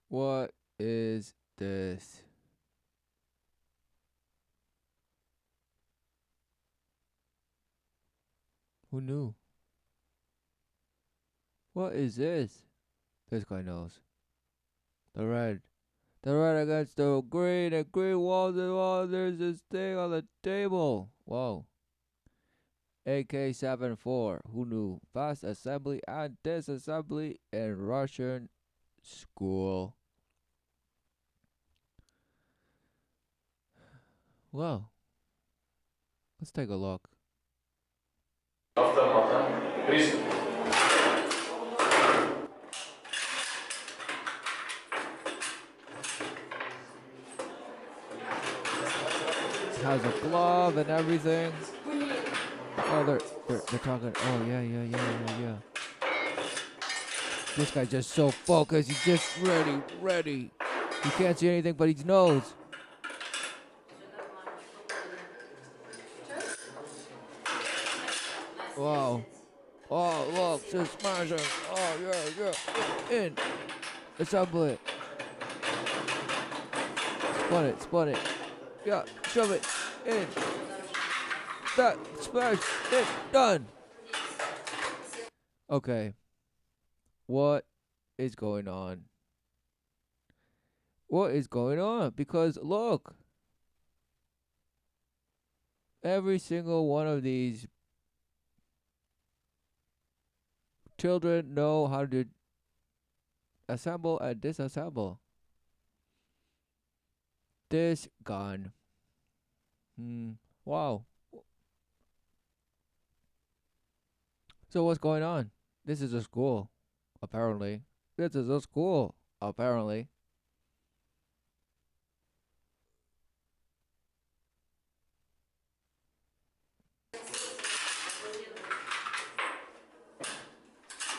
What is this? Who knew? What is this? This guy knows. The red. The red against the green and green walls and walls. There's this thing on the table. Whoa. AK-74. Who knew? Fast assembly and disassembly in Russian school. Well, let's take a look. It has a glove and everything. Oh, they're talking. Oh yeah. This guy's just so focused. He's just ready. He can't see anything but his nose. Wow. Oh, look, just smashing. Oh, yeah. In. Assemble it. Spun it. Yeah, shove it. In. That, smash it. Done. Okay. What is going on? What is going on? Because look, every single one of these children know how to assemble and disassemble this gun. Wow. So what's going on? This is a school, apparently. This is a school, apparently.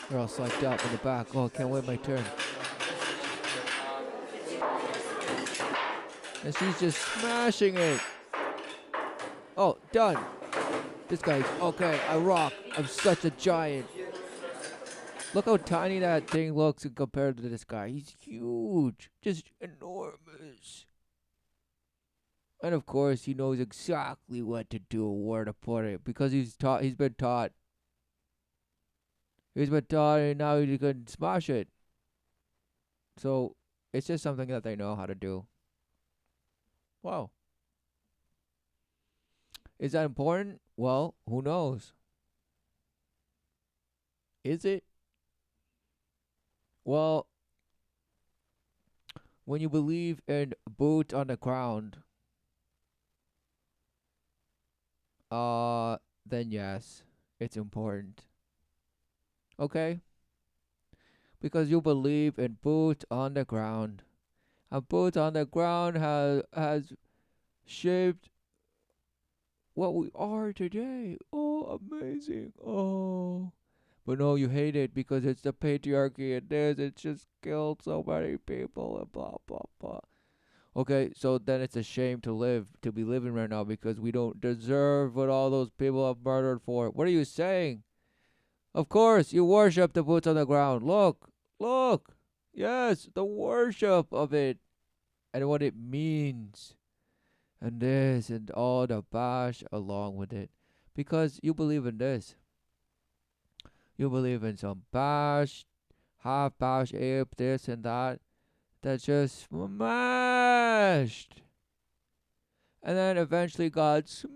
They're all psyched out in the back. Oh, I can't wait my turn. And she's just smashing it. Oh, done. This guy's okay. I rock. I'm such a giant. Look how tiny that thing looks compared to this guy. He's huge. Just enormous. And of course, he knows exactly what to do, where to put it, because he's taught. He's been taught. He's been taught, and now he can smash it. So it's just something that they know how to do. Wow. Is that important? Well, who knows? Is it? Well, when you believe in boots on the ground, uh, then yes, it's important. Okay? Because you believe in boots on the ground. And boots on the ground has shaped what we are today. Oh, amazing. Oh. But no, you hate it because it's the patriarchy and this. It's just killed so many people and blah, blah, blah. Okay, so then it's a shame to be living right now because we don't deserve what all those people have murdered for. What are you saying? Of course, you worship the boots on the ground. Look. Yes, the worship of it and what it means. And this and all the bash along with it. Because you believe in this. You believe in some bash, half bash ape, this and that. That just smashed. And then eventually got smashed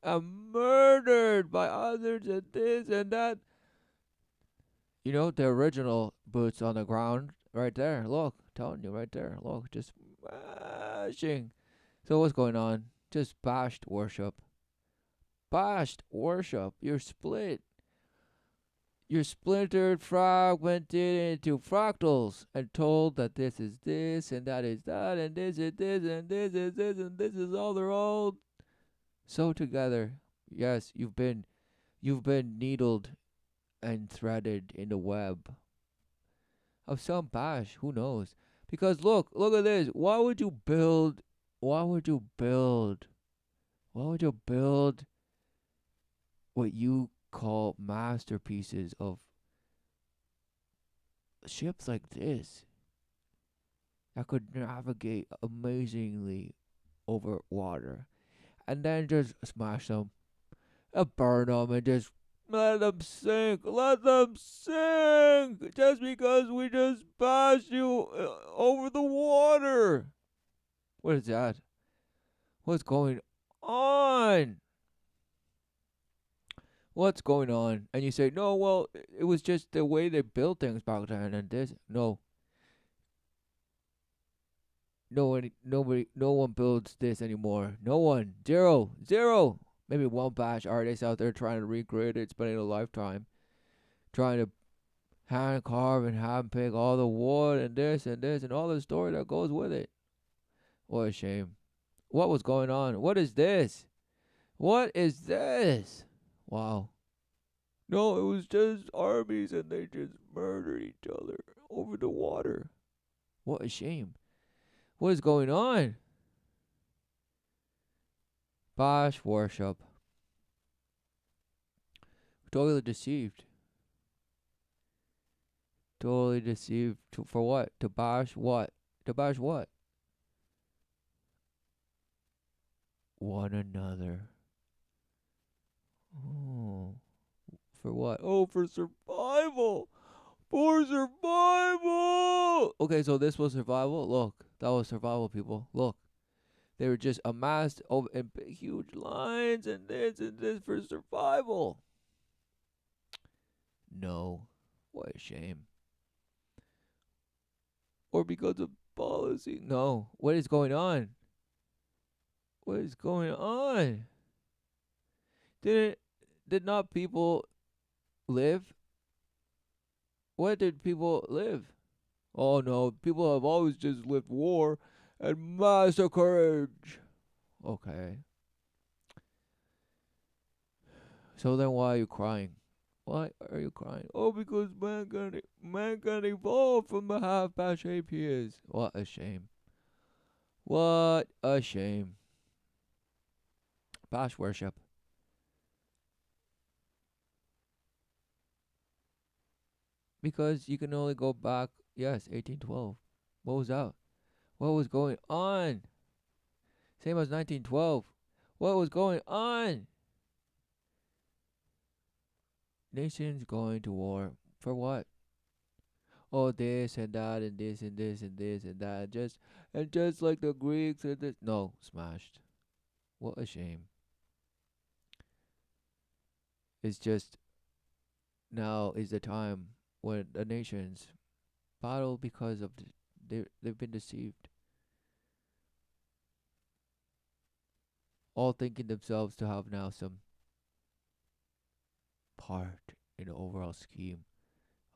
and murdered by others and this and that. You know, the original boots on the ground right there. Look, telling you right there. Look, just smashing. So what's going on? Just bashed worship. Bashed worship. You're split. You're splintered, fragmented into fractals, and told that this is this, and that is that, and this is this, and this is this, and this is all they're all so together. Yes, you've been needled and threaded in the web of some bash. Who knows? Because look at this. Why would you build? Why would you build? Why would you build what you call masterpieces of ships like this that could navigate amazingly over water, and then just smash them and burn them and just let them sink. Let them sink just because we just passed you over the water. What is that? What's going on? What's going on? And you say, no, well, it was just the way they built things back then and this. No. No one builds this anymore. No one. Zero. Zero. Maybe one batch artist out there trying to recreate it, spending a lifetime trying to hand carve and hand pick all the wood and this and all the story that goes with it. What a shame. What was going on? What is this? What is this? Wow. No, it was just armies and they just murdered each other over the water. What a shame. What is going on? Bash worship. Totally deceived. Totally deceived. For what? To bash what? To bash what? One another. Oh. For what? Oh, for survival. For survival. Okay, so this was survival. Look, that was survival, people. Look, they were just amassed over in big, huge lines, and this for survival. No, what a shame. Or because of policy. No, what is going on? What is going on? Did not people live? What did people live? Oh no, people have always just lived war and massacre. Okay. So then why are you crying? Why are you crying? Oh, because mankind evolved from the half-batch shape he is. What a shame. What a shame. Bash worship. Because you can only go back, yes, 1812. What was that? What was going on? Same as 1912. What was going on? Nations going to war. For what? Oh, this and that and this and this and this and that. Just like the Greeks and this. No, smashed. What a shame. It's just now is the time when the nations battle because of they've been deceived. All thinking themselves to have now some part in the overall scheme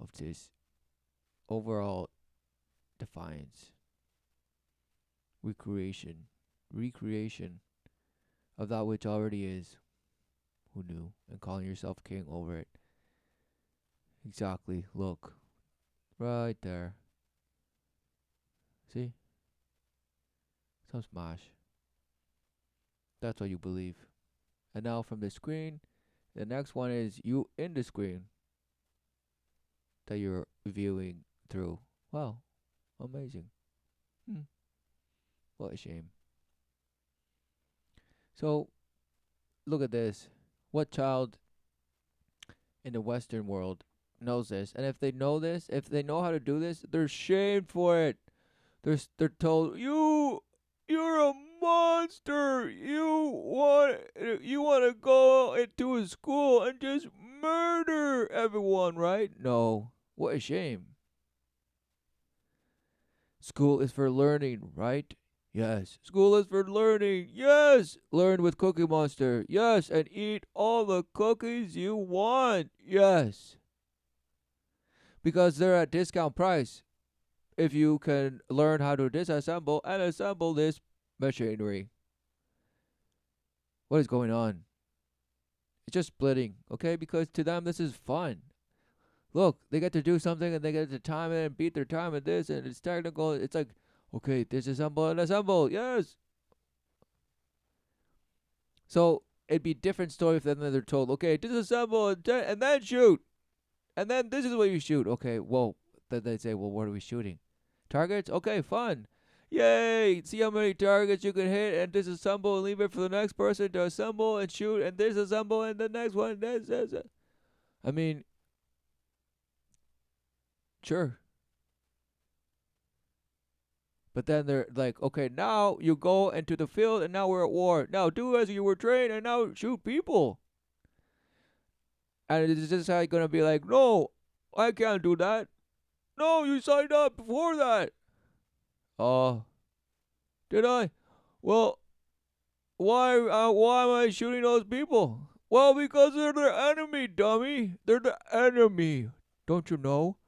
of this overall defiance, recreation of that which already is. Who knew? And calling yourself king over it. Exactly. Look. Right there. See? Some smash. That's what you believe. And now from the screen, the next one is you in the screen that you're viewing through. Wow. Amazing. Hmm. What a shame. So, look at this. What child in the Western world knows this? And if they know this, if they know how to do this, they're shamed for it. They're told you're a monster. You want to go into a school and just murder everyone, right? No. What a shame. School is for learning, right? Yes. School is for learning. Yes. Learn with Cookie Monster. Yes. And eat all the cookies you want. Yes. Because they're at discount price. If you can learn how to disassemble and assemble this machinery. What is going on? It's just splitting, okay? Because to them this is fun. Look, they get to do something and they get to time it and beat their time at this and it's technical. It's like, okay, disassemble and assemble. Yes. So it'd be a different story if then they're told, okay, disassemble and then shoot. And then this is what you shoot. Okay, whoa. Then they say, well, what are we shooting? Targets? Okay, fun. Yay! See how many targets you can hit and disassemble and leave it for the next person to assemble and shoot and disassemble and the next one. This. I mean, sure. But then they're like, okay, now you go into the field and now we're at war. Now do as you were trained and now shoot people. And it's just like gonna be like, no, I can't do that. No, you signed up before that. Oh, did I? Well, why am I shooting those people? Well, because they're the enemy, dummy. They're the enemy. Don't you know?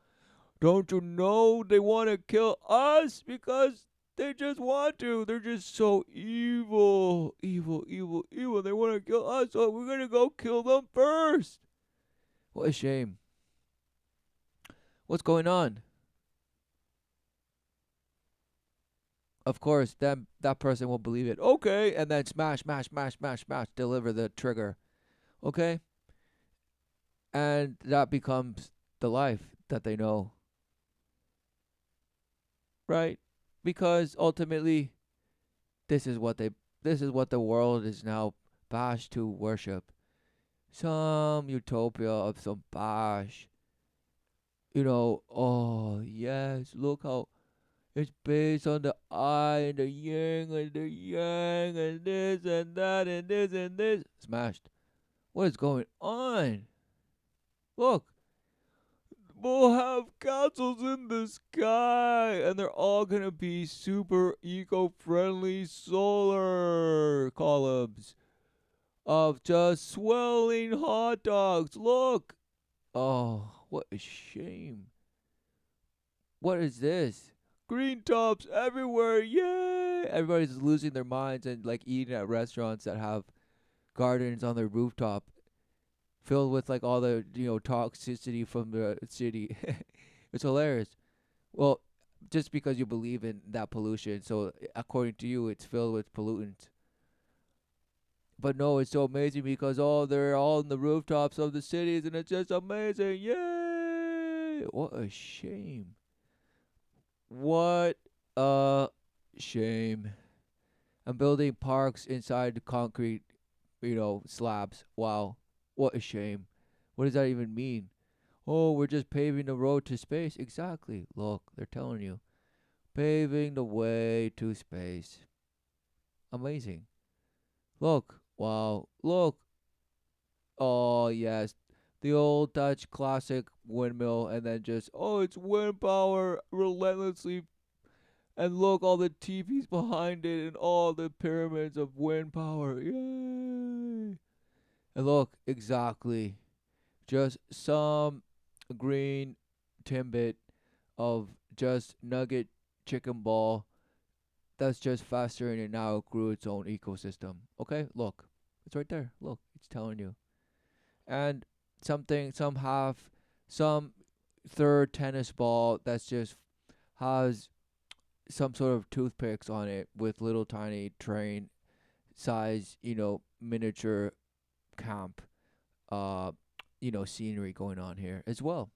Don't you know they want to kill us because they just want to. They're just so evil, evil, evil, evil. They want to kill us, so we're gonna go kill them first. What a shame. What's going on? Of course, then that person will believe it. Okay, and then smash, smash, smash, smash, smash, deliver the trigger. Okay, and that becomes the life that they know, right? Because ultimately, this is what they, this is what the world is now bashed to worship. Some utopia of some bash. Oh yes, look how it's based on the I and the yin and the yang and this and that and this and this. Smashed. What is going on? Look, we'll have castles in the sky, and they're all gonna be super eco-friendly solar columns of just swelling hot dogs. Look. Oh, what a shame. What is this? Green tops everywhere. Yay! Everybody's losing their minds and like eating at restaurants that have gardens on their rooftop filled with like all the, toxicity from the city. It's hilarious. Well, just because you believe in that pollution, so according to you it's filled with pollutants. But no, it's so amazing because they're all in the rooftops of the cities and it's just amazing. Yay! What a shame. What a shame. I'm building parks inside the concrete, slabs. Wow. What a shame. What does that even mean? Oh, we're just paving the road to space. Exactly. Look, they're telling you. Paving the way to space. Amazing. Look. Wow. Look. Oh, yes. The old Dutch classic windmill, and then just, it's wind power relentlessly. And look, all the teepees behind it and all the pyramids of wind power. Yay! And look, exactly. Just some green timbit of just nugget chicken ball that's just festering and now it grew its own ecosystem. Okay, look. It's right there. Look, it's telling you. And some third tennis ball that's just has some sort of toothpicks on it with little tiny train size, miniature camp, uh, scenery going on here as well.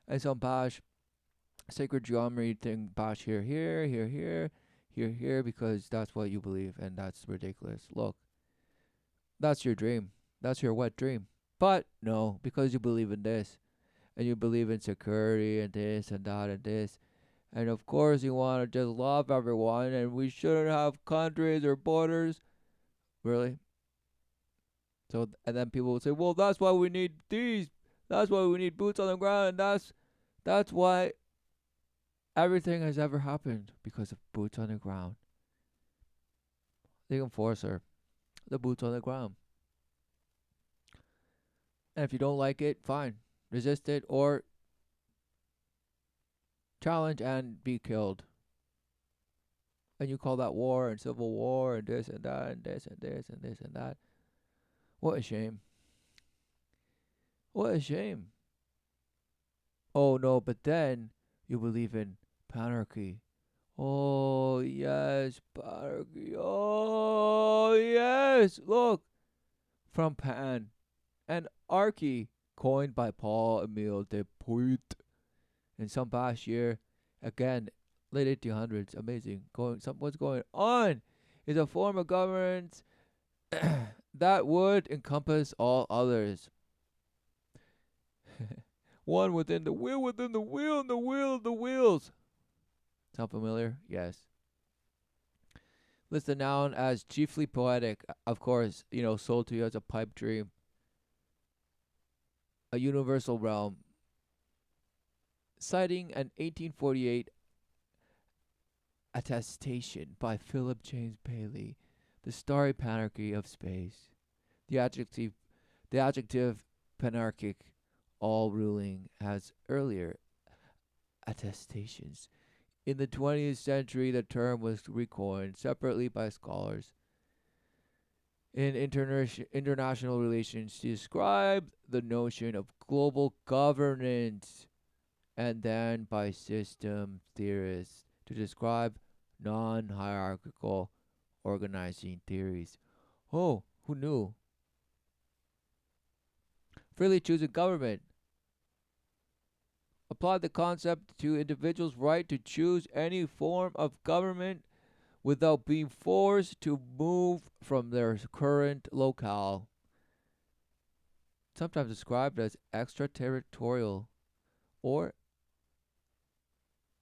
And some bash sacred geometry thing bash here, because that's what you believe and that's ridiculous. Look, that's your dream. That's your wet dream. But no, because you believe in this and you believe in security and this and that and this. And of course, you want to just love everyone, and we shouldn't have countries or borders. Really? So, and then people will say, "Well, that's why we need these. That's why we need boots on the ground, and that's why everything has ever happened because of boots on the ground." The enforcer, the boots on the ground. And if you don't like it, fine, resist it or challenge and be killed. And you call that war and civil war and this and that and this and this and this and that. What a shame. What a shame. Oh no, but then you believe in panarchy. Oh yes, panarchy. Oh yes. Look, from pan and archy, coined by Paul Emile de Puit. in some past year, again, late 1800s, amazing. What's going on is a form of governance that would encompass all others. One within the wheel, and the wheel of the wheels. Sound familiar? Yes. List the noun as chiefly poetic, of course, sold to you as a pipe dream, a universal realm. Citing an 1848 attestation by Philip James Paley, the starry panarchy of space. The adjective panarchic, all ruling, has earlier attestations. In the 20th century, the term was recoined separately by scholars in international relations to describe the notion of global governance, and then by system theorists to describe non hierarchical organizing theories. Oh, who knew? Freely choosing government. Apply the concept to individuals' right to choose any form of government without being forced to move from their current locale. Sometimes described as extraterritorial or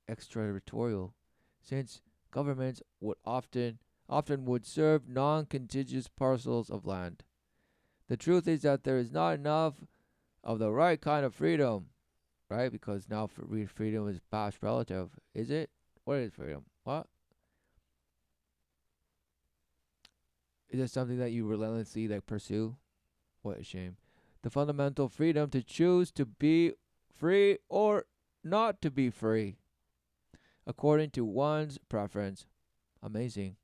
extraterritorial, since governments would often would serve non-contiguous parcels of land. The truth is that there is not enough of the right kind of freedom, right? Because now freedom is past relative. Is it? What is freedom? What? Is it something that you relentlessly pursue? What a shame. The fundamental freedom to choose to be free or not to be free, according to one's preference. Amazing.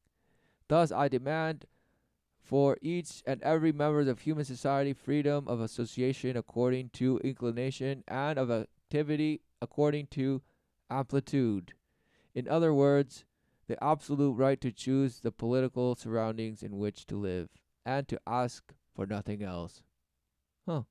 Thus, I demand for each and every member of human society freedom of association according to inclination and of activity according to amplitude. In other words, the absolute right to choose the political surroundings in which to live and to ask for nothing else. Huh.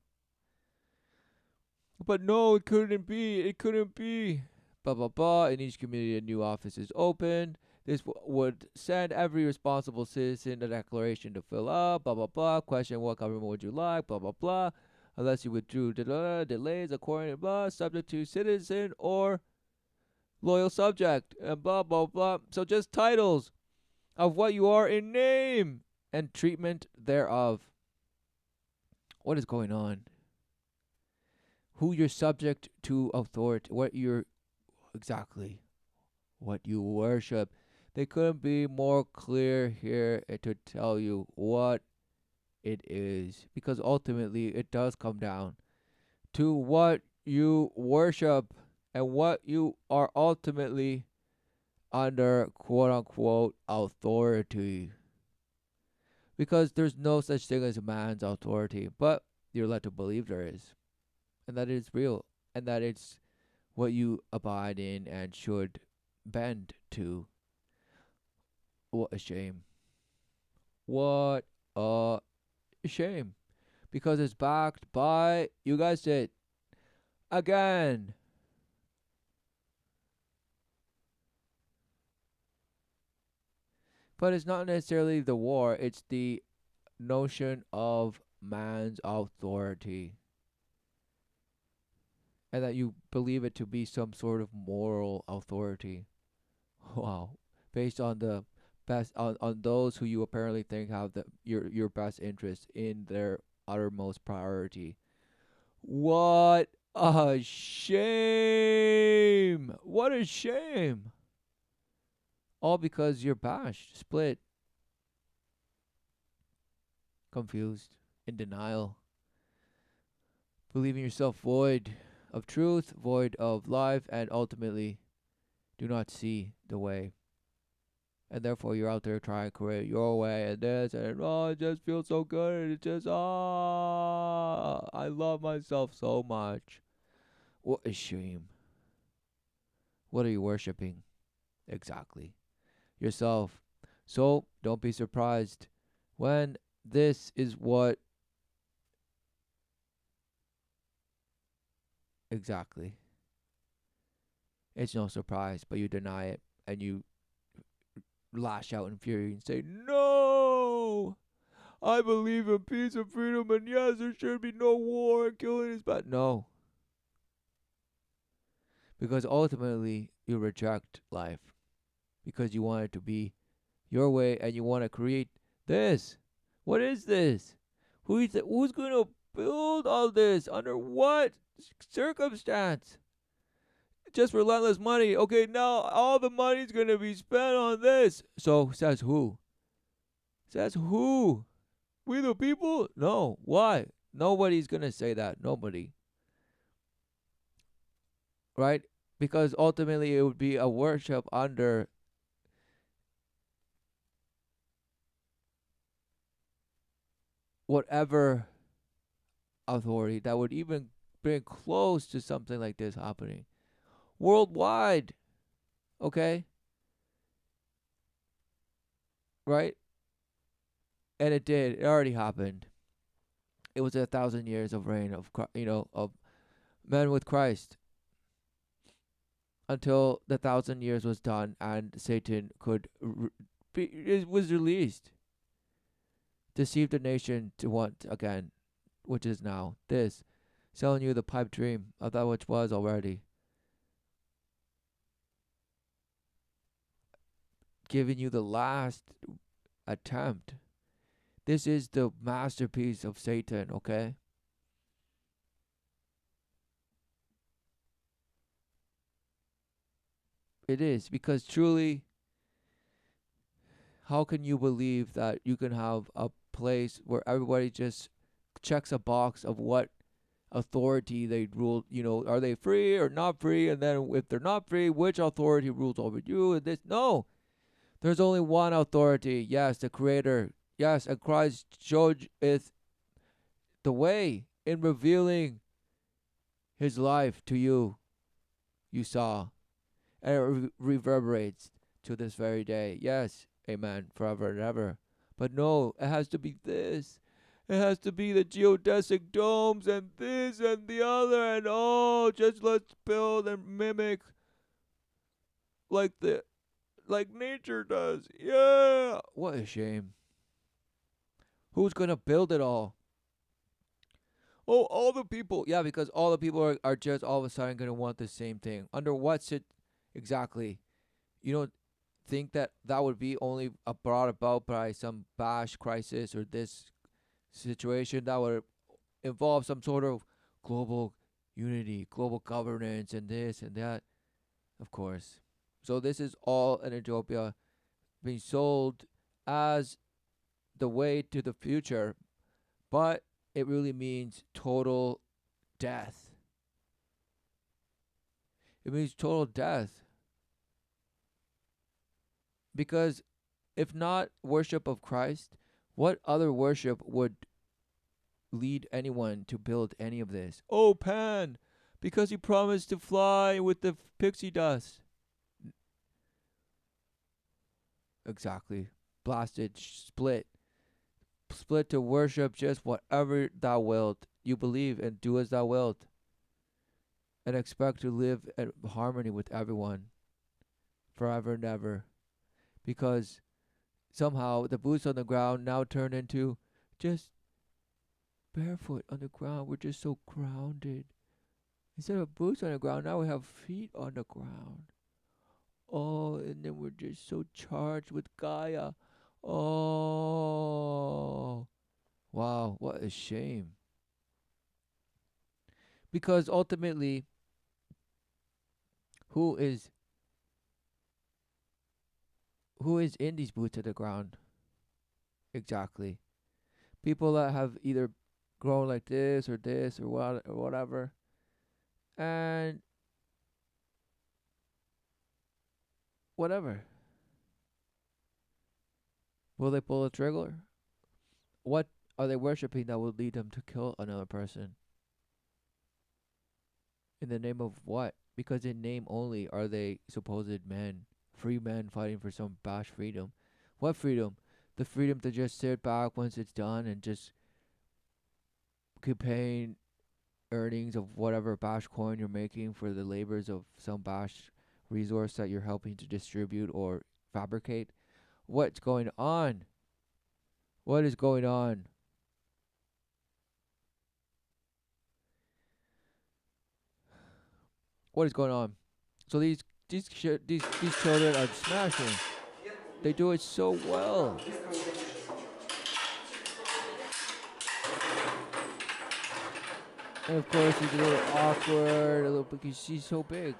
But no, it couldn't be. It couldn't be. Blah, blah, blah. In each community, a new office is opened. This would send every responsible citizen a declaration to fill up. Blah, blah, blah. Question: what government would you like? Blah, blah, blah. Unless you withdrew, delays according to blah, subject to citizen or loyal subject, and blah, blah, blah. So just titles of what you are in name and treatment thereof. What is going on? Who you're subject to authority, what you're exactly, what you worship. They couldn't be more clear here to tell you what it is, because ultimately it does come down to what you worship and what you are ultimately under quote unquote authority. Because there's no such thing as a man's authority, but you're led to believe there is, and that it's real, and that it's what you abide in and should bend to. What a shame. What a shame. Because it's backed by, you guys said, again. But it's not necessarily the war, it's the notion of man's authority. And that you believe it to be some sort of moral authority. Wow. Based on the on those who you apparently think have your best interest in their uttermost priority. What a shame! What a shame! All because you're bashed, split, confused, in denial, believing yourself void of truth, void of life, and ultimately do not see the way. And therefore, you're out there trying to create your way and this, and oh, it just feels so good. It just, I love myself so much. What a shame. What are you worshiping? Exactly. Yourself. So, don't be surprised when this is what exactly It's no surprise, but you deny it and you lash out in fury and say, "No! I believe in peace and freedom, and yes, there should be no war and killing is bad." No, because ultimately you reject life because you want it to be your way and you want to create this. What is this? Who's going to build all this? Under what circumstance? Just relentless money. Okay, now all the money's going to be spent on this. So, says who? Says who? We the people? No. Why? Nobody's going to say that. Nobody. Right? Because ultimately it would be a worship under whatever authority that would even bring close to something like this happening worldwide. Okay? Right? And it did. It already happened. It was 1,000 years of reign of of men with Christ until the 1,000 years was done and Satan could it was released, deceive the nation to want again, which is now this, selling you the pipe dream of that which was already, giving you the last attempt. This is the masterpiece of Satan, okay? It is, because truly, how can you believe that you can have a place where everybody just checks a box of what authority they rule, are they free or not free? And then if they're not free, which authority rules over you? And this, no, there's only one authority. Yes, the Creator. Yes, and Christ showed it the way in revealing His life to you. You saw, and it reverberates to this very day. Yes, amen, forever and ever. But no, it has to be this. It has to be the geodesic domes and this and the other, and oh, just let's build and mimic like the like nature does. Yeah, what a shame. Who's gonna build it all? Oh, all the people. Yeah, because all the people are just all of a sudden gonna want the same thing. Under what exactly? You don't think that that would be only brought about by some bash crisis or this situation that would involve some sort of global unity, global governance, and this and that? Of course. So this is all an utopia being sold as the way to the future, but it really means total death. It means total death. Because if not worship of Christ, what other worship would lead anyone to build any of this? Oh, Pan, because he promised to fly with the pixie dust. Exactly. Blasted, split to worship just whatever thou wilt. You believe and do as thou wilt, and expect to live in harmony with everyone forever and ever. Because somehow the boots on the ground now turn into just barefoot on the ground. We're just so grounded. Instead of boots on the ground, now we have feet on the ground. Oh, and then we're just so charged with Gaia. Oh, wow, what a shame. Because ultimately, who is in these boots on the ground? Exactly. People that have either grown like this or what or whatever. And whatever. Will they pull a trigger? What are they worshipping that will lead them to kill another person? In the name of what? Because in name only are they supposed men, free men fighting for some bash freedom. What freedom? The freedom to just sit back once it's done and just keep paying earnings of whatever bash coin you're making for the labors of some bash resource that you're helping to distribute or fabricate. What's going on? What is going on? What is going on? So these children are smashing. They do it so well. And of course, he's a little awkward, a little because she's so big.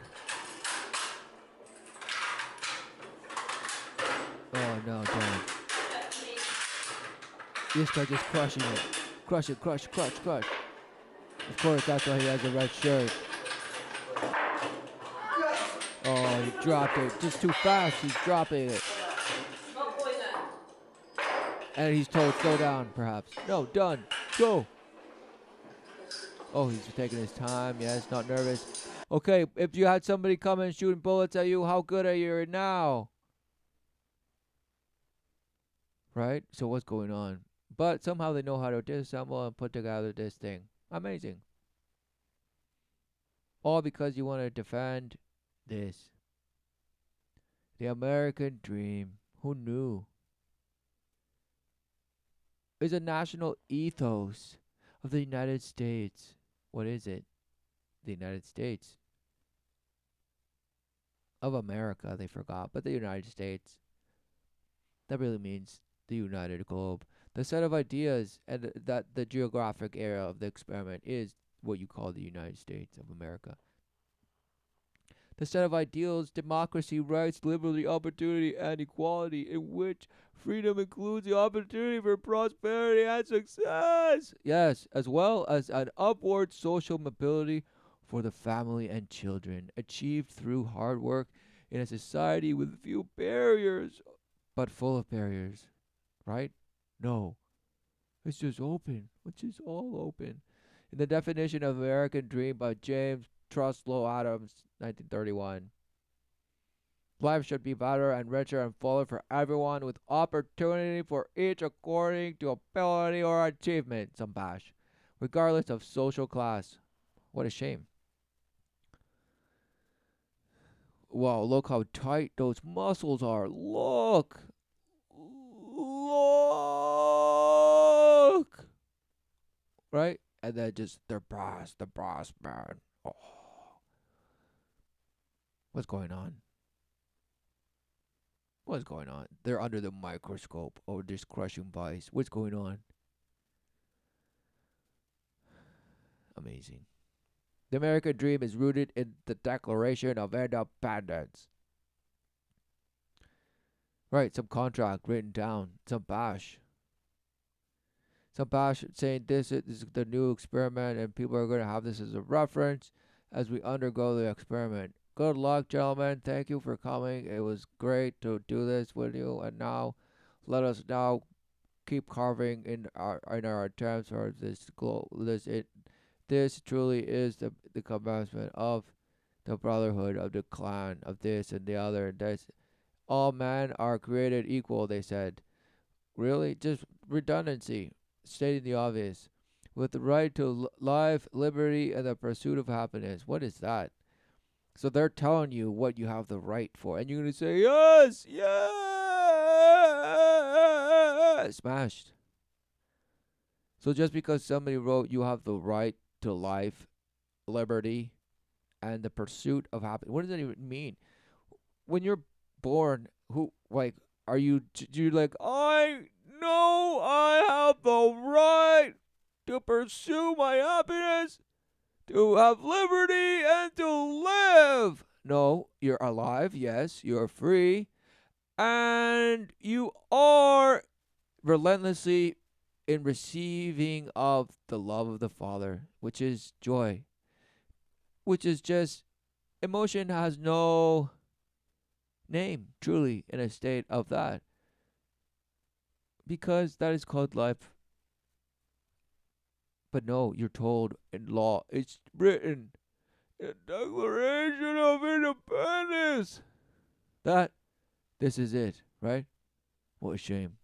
Oh no, don't. This guy just crushing it. Crush it, crush, crush, crush. Of course, that's why he has a red shirt. Oh, he dropped it. Just too fast. He's dropping it. And he's told, slow down, perhaps. No, done. Go. Oh, he's taking his time. Yes, not nervous. Okay, if you had somebody come and shooting bullets at you, how good are you now? Right? So what's going on? But somehow they know how to disassemble and put together this thing. Amazing. All because you want to defend this. The American dream. Who knew? Is a national ethos of the United States. What is it? The United States of America, they forgot, but the United States. That really means the united globe. The set of ideas and that the geographic area of the experiment is what you call the United States of America. The set of ideals, democracy, rights, liberty, opportunity, and equality, in which freedom includes the opportunity for prosperity and success. Yes, as well as an upward social mobility for the family and children, achieved through hard work in a society with few barriers, but full of barriers. Right? No. It's just open. It's just all open. In the definition of American Dream by James Truslow Adams, 1931. Life should be better and richer and fuller for everyone, with opportunity for each according to ability or achievement, some bash, regardless of social class. What a shame. Wow, look how tight those muscles are. Look. Look. Right? And then just the brass, man. Oh. What's going on? What's going on? They're under the microscope or just crushing vice. What's going on? Amazing. The American dream is rooted in the Declaration of Independence. Right, some contract written down, some bash. Some bash saying this is the new experiment and people are going to have this as a reference as we undergo the experiment. Good luck, gentlemen. Thank you for coming. It was great to do this with you. And now, let us now keep carving in our attempts for this truly is the commencement of the brotherhood of the clan of this and the other. This all men are created equal. They said, really, just redundancy, stating the obvious, with the right to life, liberty, and the pursuit of happiness. What is that? So they're telling you what you have the right for, and you're gonna say yes, yes, smashed. So just because somebody wrote you have the right to life, liberty, and the pursuit of happiness, what does that even mean? When you're born, who like are you? You like I know I have the right to pursue my happiness, to have liberty, and to live. No, you're alive, yes, you're free, and you are relentlessly in receiving of the love of the Father, which is joy, which is just emotion has no name, truly, in a state of that, because that is called life. But no, you're told in law, it's written in Declaration of Independence that this is it, right? What a shame.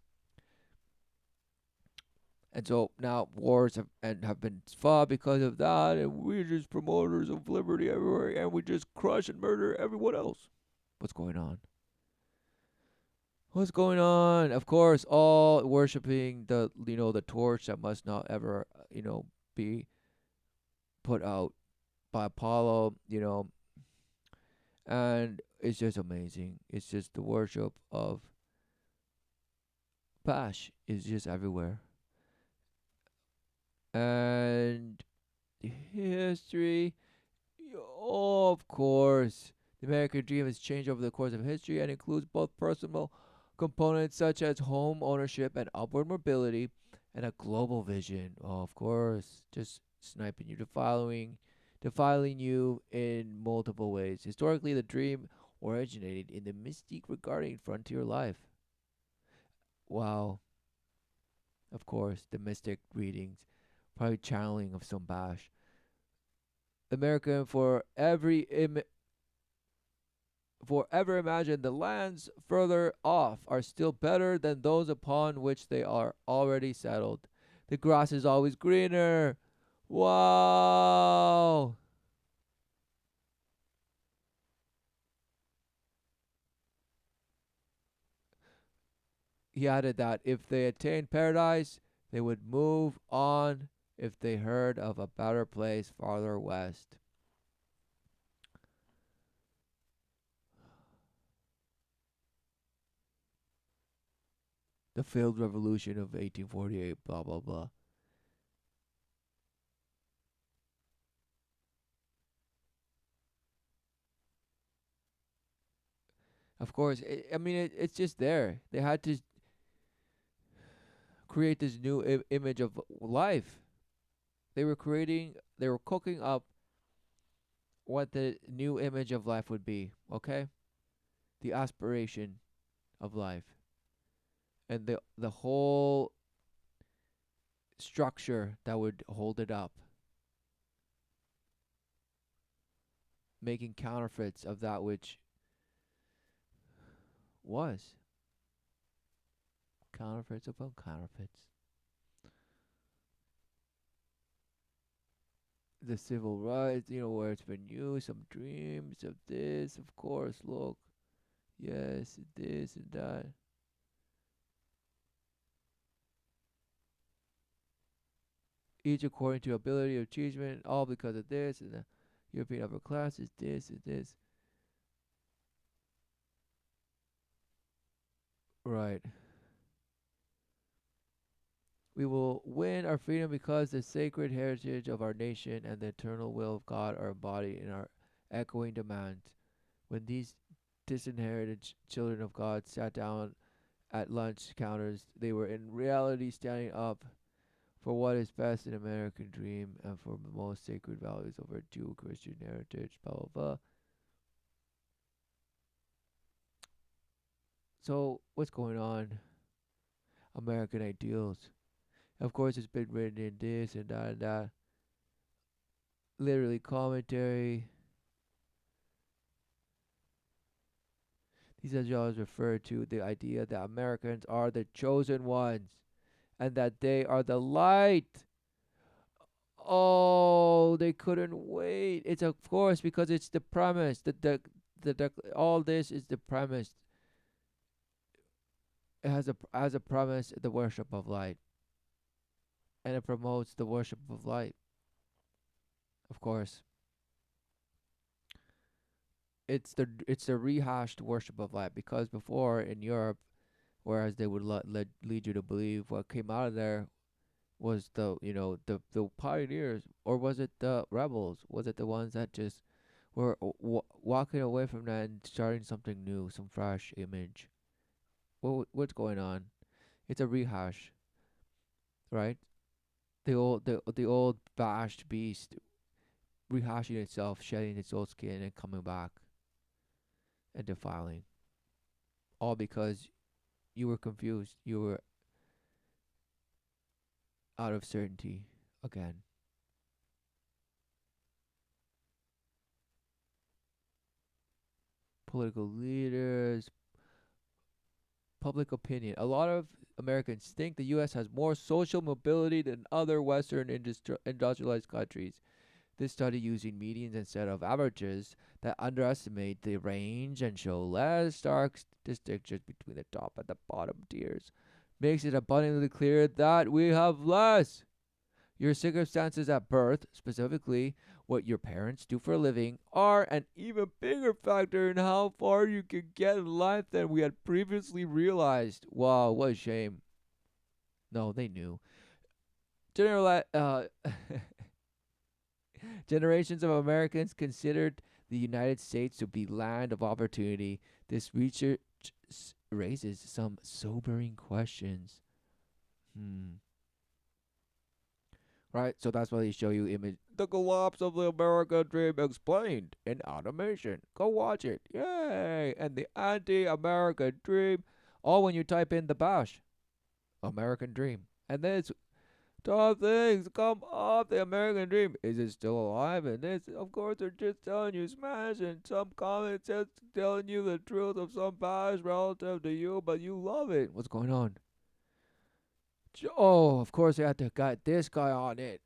And so now wars have been fought because of that, and we're just promoters of liberty everywhere, and we just crush and murder everyone else. What's going on? What's going on? Of course, all worshiping the torch that must not ever be put out by Apollo. And it's just amazing. It's just the worship of Bash is just everywhere. And history, oh, of course. The American dream has changed over the course of history and includes both personal components such as home ownership and upward mobility and a global vision. Oh, of course, just sniping you, defiling you in multiple ways. Historically, the dream originated in the mystique regarding frontier life. Wow, of course, the mystic readings, probably channeling of some bash. American for ever imagine the lands further off are still better than those upon which they are already settled. The grass is always greener. Wow. He added that if they attained paradise, they would move on if they heard of a better place farther west. The failed revolution of 1848, blah, blah, blah. Of course, I mean, it's just there. They had to create this new image of life. They were cooking up what the new image of life would be, okay? The aspiration of life. And the whole structure that would hold it up, making counterfeits of that which was. Counterfeits upon counterfeits. The civil rights, where it's been used, some dreams of this, of course, look, yes, this and that. Each according to ability or achievement, all because of this, and the European upper class is this and this. Right. We will win our freedom because the sacred heritage of our nation and the eternal will of God are embodied in our echoing demands. When these disinherited children of God sat down at lunch counters, they were in reality standing up for what is best in American dream and for the most sacred values of our Jew Christian heritage, blah blah blah. So what's going on? American ideals. Of course it's been written in this and that and that. Literally commentary. These ideals refer to the idea that Americans are the chosen ones and that they are the light. Oh, they couldn't wait. It's of course because it's the premise. All this is the premise. It has a as a premise the worship of light, and it promotes the worship of light. Of course, it's the rehashed worship of light because before in Europe, whereas they would lead you to believe what came out of there was the pioneers, or was it the rebels? Was it the ones that just were walking away from that and starting something new, some fresh image? What's going on? It's a rehash, right? The old bashed beast rehashing itself, shedding its old skin and coming back and defiling. All because you were confused. You were out of certainty again. Political leaders, public opinion. A lot of Americans think the U.S. has more social mobility than other Western industrialized countries. This study using medians instead of averages that underestimate the range and show less stark distinctions between the top and the bottom tiers makes it abundantly clear that we have less. Your circumstances at birth, specifically what your parents do for a living, are an even bigger factor in how far you can get in life than we had previously realized. Wow, what a shame. No, they knew. General, generations of Americans considered the United States to be land of opportunity. This research raises some sobering questions. Hmm. Right, so that's why they show you image. The collapse of the American dream explained in animation. Go watch it. Yay! And the anti-American dream. All when you type in the bash. American dream. And then it's top things come off the American dream. Is it still alive? And this, of course, they're just telling you smash, and some comments just telling you the truth of some past relative to you, but you love it. What's going on? Oh, of course they had to get this guy on it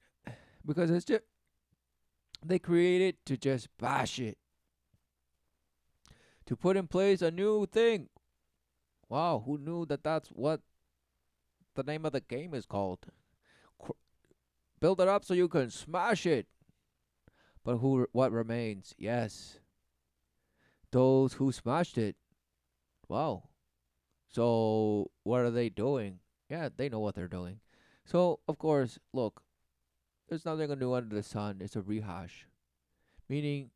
because it's just they created to just bash it to put in place a new thing. Wow, who knew that that's what the name of the game is called? Build it up so you can smash it. But what remains? Yes, those who smashed it. Wow. So what are they doing? Yeah, they know what they're doing. So of course, look, there's nothing new under the sun. It's a rehash, meaning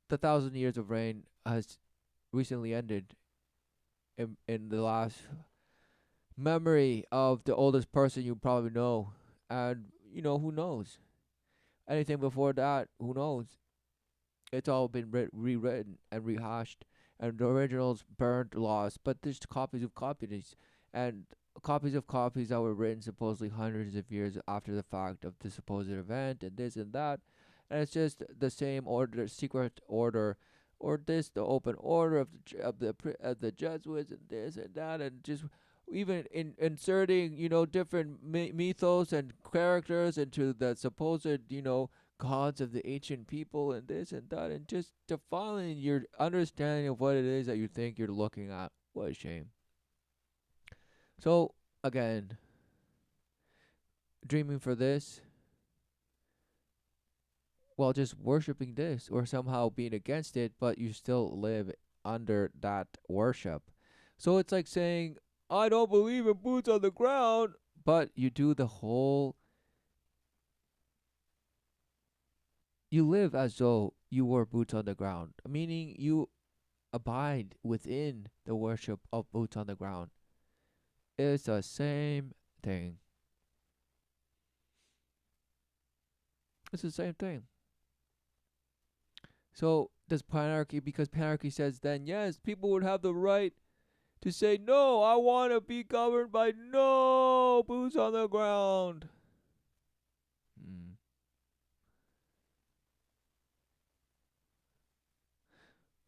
the 1,000 years of reign has recently ended in the last memory of the oldest person you probably know, and who knows anything before that? Who knows? It's all been rewritten and rehashed, and the originals burned, lost. But there's copies of copies, and copies of copies that were written supposedly hundreds of years after the fact of the supposed event, and this and that. And it's just the same order, secret order, or this the open order of the Jesuits, and this and that, and just even in inserting different mythos and characters into the supposed gods of the ancient people and this and that, and just defiling your understanding of what it is that you think you're looking at. What a shame. So, again, dreaming for this, well, just worshiping this or somehow being against it, but you still live under that worship. So it's like saying, I don't believe in boots on the ground, but you do the whole. You live as though you were boots on the ground, meaning you abide within the worship of boots on the ground. It's the same thing. It's the same thing. So does panarchy, because panarchy says then yes, people would have the right to say no, I want to be governed by no boots on the ground. Hmm.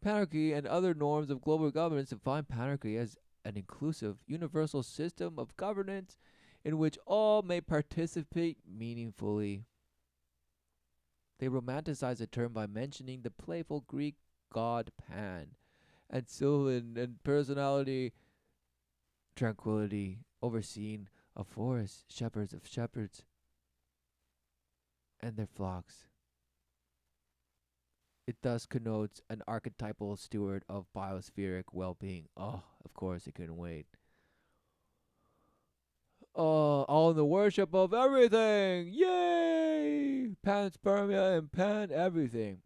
Panarchy and other norms of global governance define panarchy as an inclusive, universal system of governance in which all may participate meaningfully. They romanticize the term by mentioning the playful Greek god Pan, and Sylvan and personality, tranquility, overseeing a forest, shepherds of shepherds and their flocks. It thus connotes an archetypal steward of biospheric well being. Oh, of course, it couldn't wait. All in the worship of everything! Yay! Panspermia and pan everything.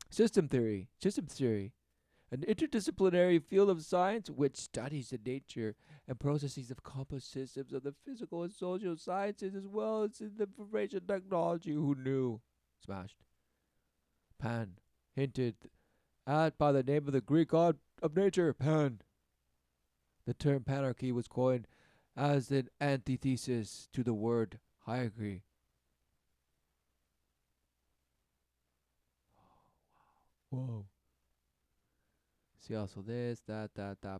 System theory, an interdisciplinary field of science which studies the nature and processes of complex systems of the physical and social sciences as well as in the information technology. Who knew? Smashed. Pan, hinted at by the name of the Greek god of nature, Pan. The term panarchy was coined as an antithesis to the word hierarchy. Whoa. See also this, that,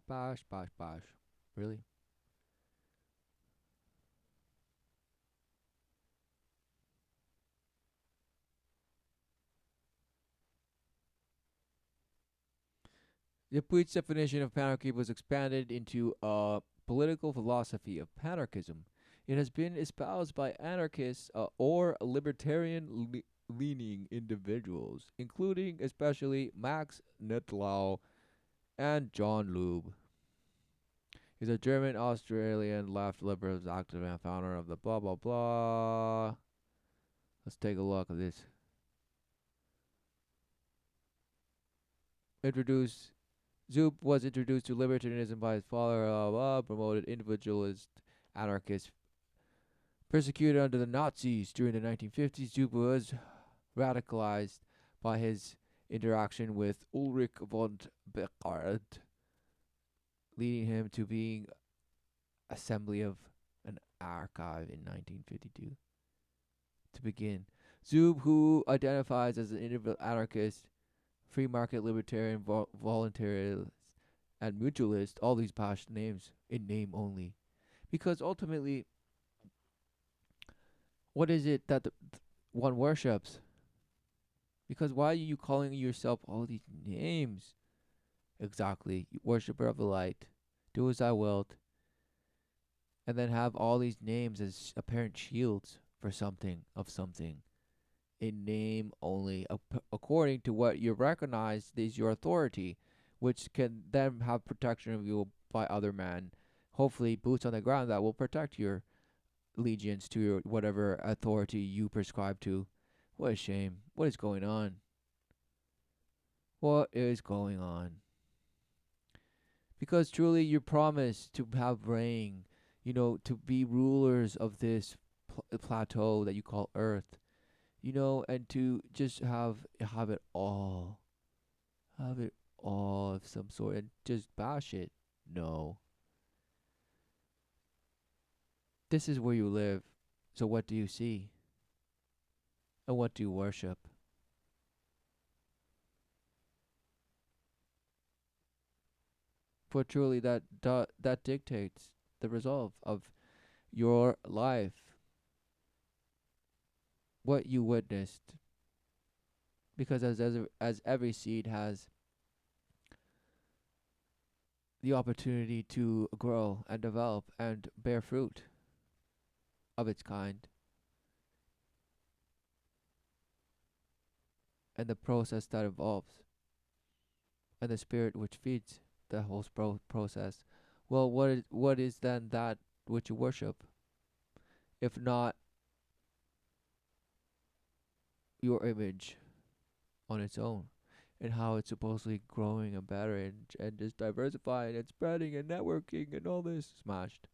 bash, bash, bash. Really? The preached definition of panarchy was expanded into a political philosophy of panarchism. It has been espoused by anarchists or libertarian leaning individuals, including especially Max Nettlau and John Loeb. He's a German Australian left liberals activist and founder of the blah blah blah. Let's take a look at this. Introduced Zoop was introduced to libertarianism by his father, promoted individualist anarchist. Persecuted under the Nazis during the 1950s, Zoop was radicalized by his interaction with Ulrich von Beckard, leading him to being assembly of an archive in 1952. To begin, Zoop, who identifies as an individual anarchist, free market libertarian, voluntarist, and mutualist, all these posh names in name only. Because ultimately, what is it that one worships? Because why are you calling yourself all these names? Exactly, worshipper of the light, do as I wilt, and then have all these names as apparent shields for something of something in name only, according to what you recognize is your authority, which can then have protection of you by other men. Hopefully, boots on the ground that will protect your allegiance to your whatever authority you prescribe to. What a shame. What is going on? What is going on? Because truly, you promised to have reign, to be rulers of this plateau that you call Earth, and to just have it all, have it all of some sort, and just bash it. No, this is where you live. So what do you see, and what do you worship? For truly, that dictates the resolve of your life, what you witnessed. Because as every seed has the opportunity to grow and develop and bear fruit of its kind, and the process that involves, and the spirit which feeds the whole process. Well, what is then that which you worship, if not your image on its own, and how it's supposedly growing and better and just diversifying and spreading and networking and all this smashed.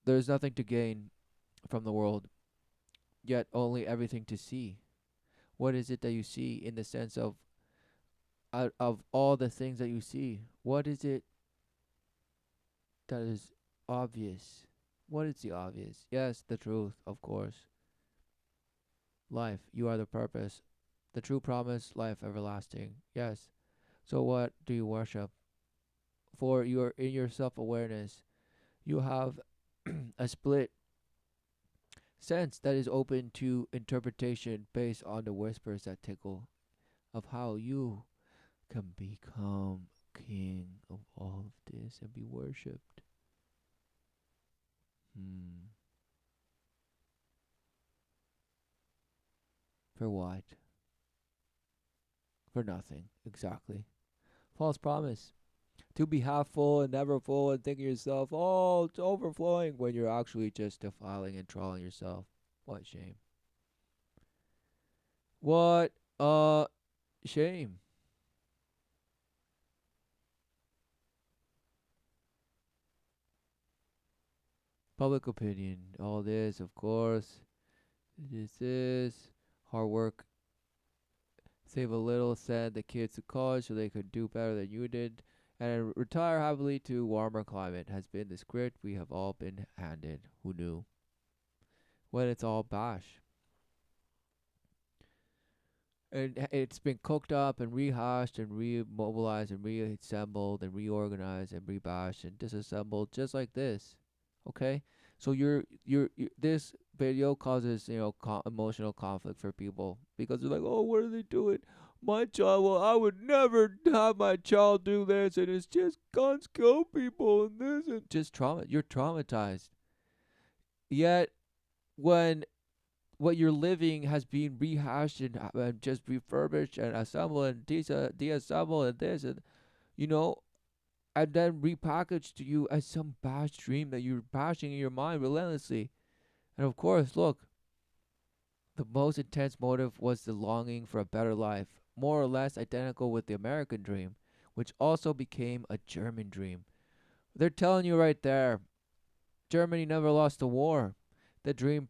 There's nothing to gain from the world, yet only everything to see. What is it that you see in the sense of out of all the things that you see? What is it that is obvious? What is the obvious? Yes, the truth, of course. Life, you are the purpose. The true promise, life everlasting. Yes. So what do you worship? For your in your self awareness, you have a split sense that is open to interpretation based on the whispers that tickle of how you can become king of all of this and be worshipped. Hmm. For what? For nothing. Exactly. False promise. To be half full and never full and thinking yourself, oh, it's overflowing when you're actually just defiling and trawling yourself. What shame. What a shame. Public opinion. All this, of course. This is hard work. Save a little, send the kids to college so they could do better than you did, and retire happily to warmer climate has been the script we have all been handed. Who knew? When it's all bash. And it's been cooked up and rehashed and remobilized and reassembled and reorganized and rebashed and disassembled just like this. Okay? So you're this video causes emotional conflict for people because they're like, oh, what are they doing? My child, well, I would never have my child do this, and it's just guns kill people, and this and just trauma. You're traumatized. Yet when what you're living has been rehashed and just refurbished and assembled and deassembled and this and you know and then repackaged to you as some bad dream that you're bashing in your mind relentlessly. And of course, look, the most intense motive was the longing for a better life, more or less identical with the American dream, which also became a German dream. They're telling you right there, Germany never lost a war. The dream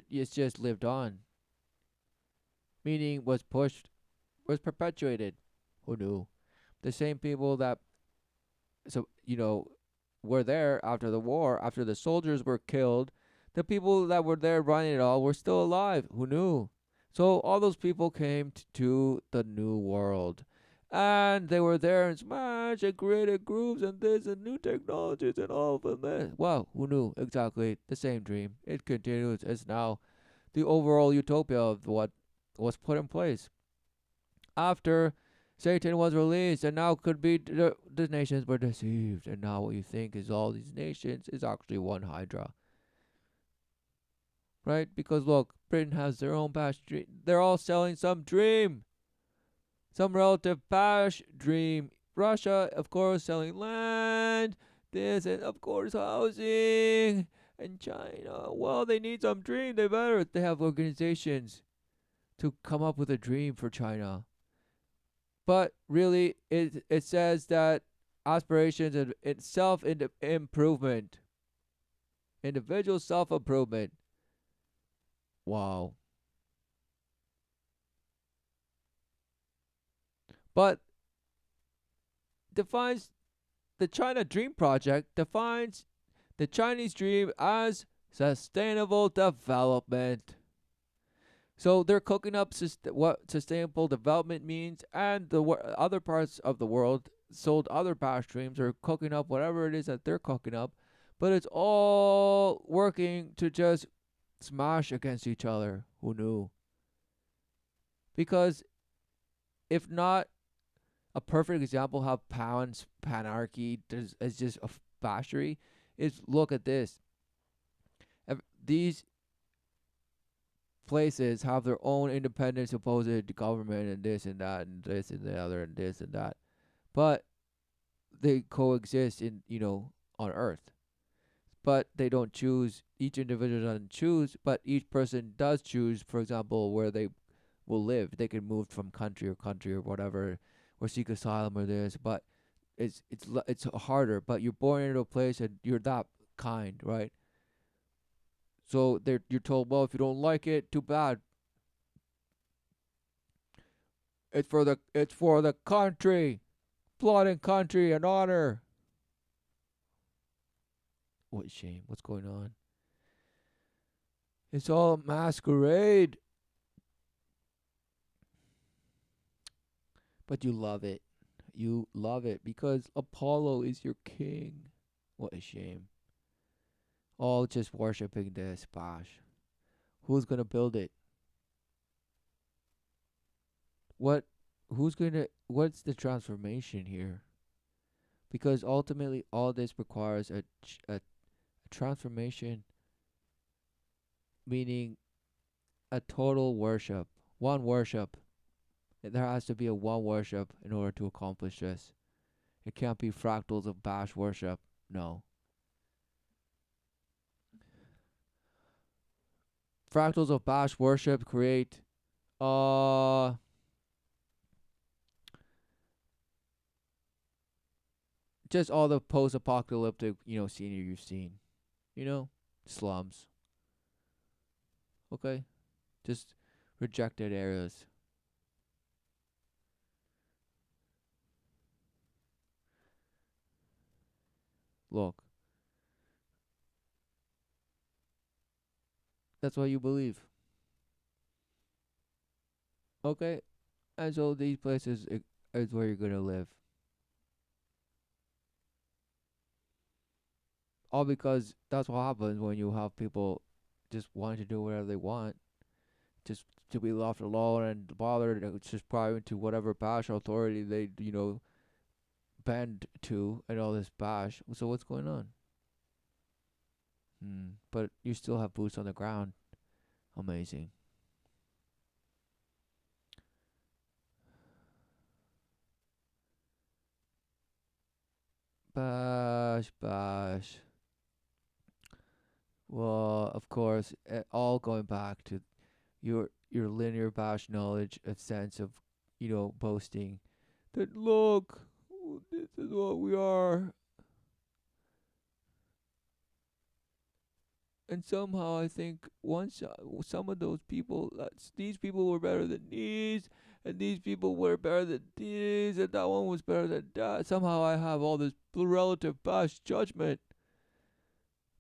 is just lived on, meaning was pushed, was perpetuated. Who knew? The same people that were there after the war, after the soldiers were killed, the people that were there running it all were still alive. Who knew? So all those people came to the new world. And they were there and smashed and created groups and this and new technologies and all of that. Wow, who knew? Exactly the same dream. It continues. It's now the overall utopia of what was put in place after Satan was released, and now could be the nations were deceived, and now what you think is all these nations is actually one Hydra, right? Because look, Britain has their own bash dream. They're all selling some dream, some relative bash dream. Russia, of course, selling land, this, and of course housing. And China, well, they need some dream. They have organizations to come up with a dream for China. But really, it says that aspirations and self improvement, individual self improvement. Wow. But defines the China Dream Project defines the Chinese dream as sustainable development. So they're cooking up what sustainable development means, and the other parts of the world sold other bash streams are cooking up whatever it is that they're cooking up, but it's all working to just smash against each other. Who knew? Because if not, a perfect example how panarchy is just a bashery is look at this. These places have their own independent supposed government and this and that and this and the other and this and that, but they coexist in on Earth. But they don't choose. Each individual doesn't choose, but each person does choose. For example, where they will live. They can move from country or whatever, or seek asylum or this. But it's harder. But you're born into a place and you're that kind, right? So you're told, well, if you don't like it, too bad. It's for the country, blood and country and honor. What shame? What's going on? It's all a masquerade. But you love it. You love it because Apollo is your king. What a shame. All just worshipping this bosh. Who's gonna build it? What? What's the transformation here? Because ultimately, all this requires a transformation, meaning a total worship, one worship. There has to be a one worship in order to accomplish this. It can't be fractals of bash worship. No. Fractals of bash worship create uh just all the post apocalyptic, scenery you've seen. You know? Slums. Okay? Just rejected areas. Look. That's what you believe. Okay? And so these places is where you're gonna live. All because that's what happens when you have people just wanting to do whatever they want, just to be left alone and bothered, just probably to whatever bash authority they bend to and all this bash. So what's going on? But you still have boots on the ground. Amazing. Bash, bash. Well, of course, all going back to your linear bash knowledge, a sense of, boasting. That look, this is what we are. And somehow I think once some of those people, these people were better than these, and these people were better than these, and that one was better than that. Somehow I have all this relative bash judgment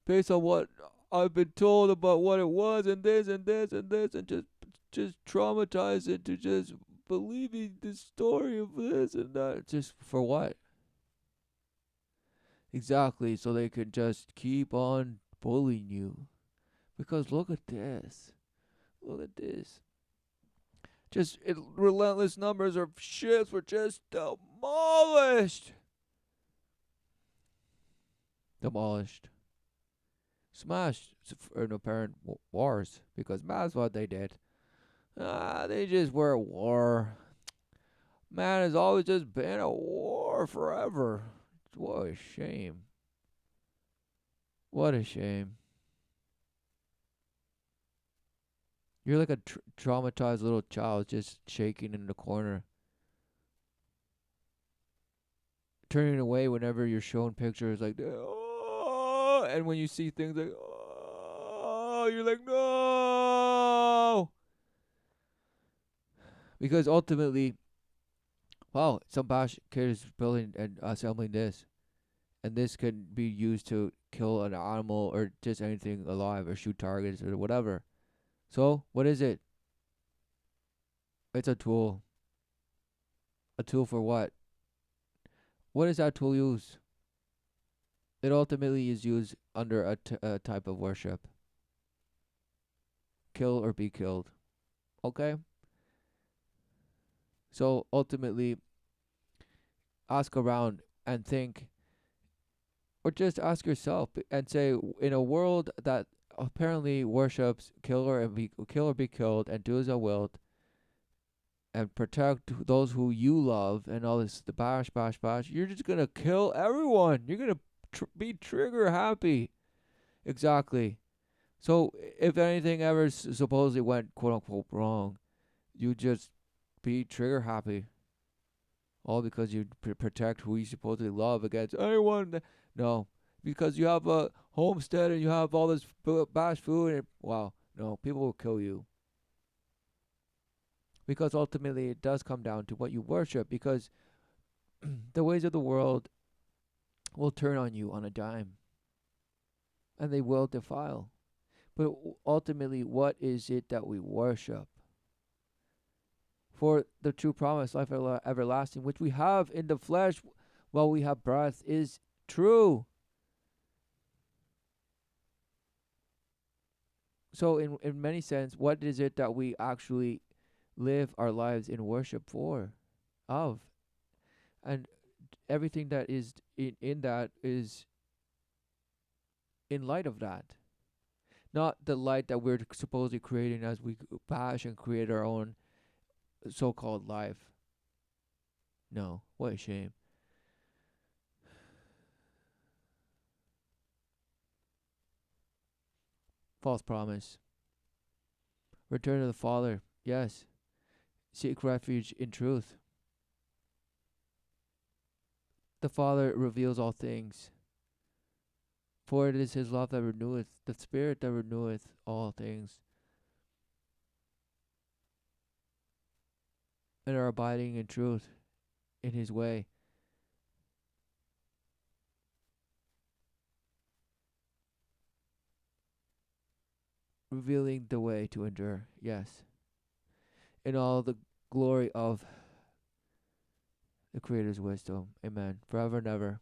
based on what I've been told about what it was, and this and this and this, and just traumatized into just believing the story of this and that. Just for what? Exactly, so they could just keep on bullying you. Because look at this. Look at this. Relentless numbers of ships were just demolished. Demolished. Smashed in apparent wars. Because that's what they did. They just were at war. Man, has always just been a war forever. What a shame. What a shame. You're like a traumatized little child just shaking in the corner, turning away whenever you're shown pictures like, oh, and when you see things like, oh, you're like, no. Because ultimately, wow, some bash kid is building and assembling this, and this can be used to kill an animal or just anything alive or shoot targets or whatever. So, what is it? It's a tool. A tool for what? What is that tool used? It ultimately is used under a type of worship. Kill or be killed. Okay? So ultimately, ask around and think, or just ask yourself and say, in a world that apparently worships kill or be killed, and do as thou wilt, and protect those who you love, and all this, the bash, bash, bash, you're just gonna kill everyone. You're gonna be trigger happy. Exactly. So if anything ever supposedly went quote unquote wrong, you just be trigger happy. All because you protect who you supposedly love against anyone. No, because you have a homestead and you have all this bash food. And, wow, no, people will kill you. Because ultimately it does come down to what you worship. Because the ways of the world will turn on you on a dime. And they will defile. But ultimately, what is it that we worship? For the true promise, life everlasting, which we have in the flesh while we have breath, is true. So, in many sense, what is it that we actually live our lives in worship for? Of. And everything that is in that is in light of that. Not the light that we're supposedly creating as we bash and create our own so called life. No, what a shame. False promise. Return to the Father. Yes. Seek refuge in truth. The Father reveals all things. For it is his love that reneweth, the Spirit that reneweth all things. And are abiding in truth, in his way. Revealing the way to endure. Yes. In all the glory of the Creator's wisdom. Amen. Forever and ever.